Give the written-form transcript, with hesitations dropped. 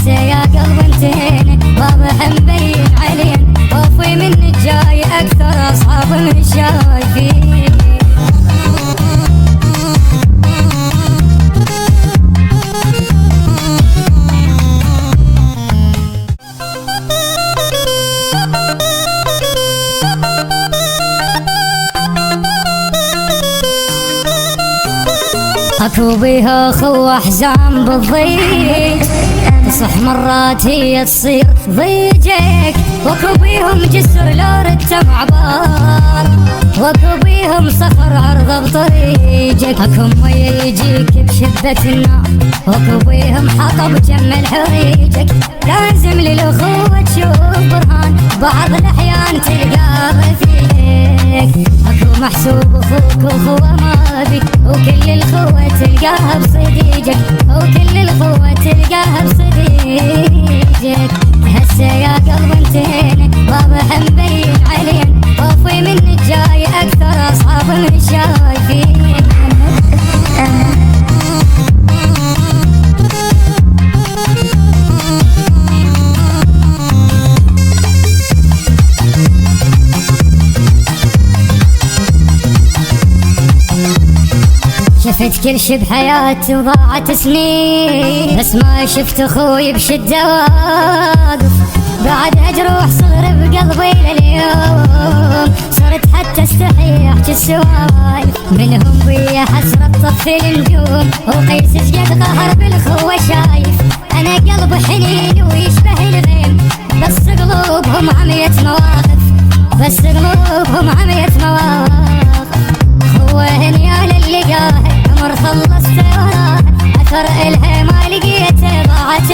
هسه يا قلب انتهينا واضح مبين علينا خوفي منك جاي اكثر اصحاب مش شايفين اكو بيها خو احزان بالضيق صح مرات هي تصير ضيجك واكو بيهم جسر لو ردت معبار واكو بيهم صخر عرض بطريقك اكو مي يجيك بشدة النار واكو بيهم حطب جمل حريجك لازم للاخوة تشوف برهان بعض الاحيان تلقاه فيك اكو محسوب اخوك واخوة ما بيك وكل الخوة تلقاها بصديقك وكل الخوة تلقاها بصديقك هسه يا قلب انتهينا واضح مبين علينا خوفي منك جاي اكثر اصحاب مش شايفين شفت كل شي بحياتي وضاعت سنين بس ما شفت اخوي بشدة واقف بعد اجروح صغر بقلبي لليوم صرت حتى استحي احكي السوايف منهم بيا حسرة طفي النجوم وقيس قد قهر بالاخوة شايف انا قلب حنين ويشبه الغيم بس قلوبهم عمية مواقف بس قلوبهم عمية مواقف خوة هنيا للقاها عمر خلصت وراه اثر الها ما لقيته ضاعت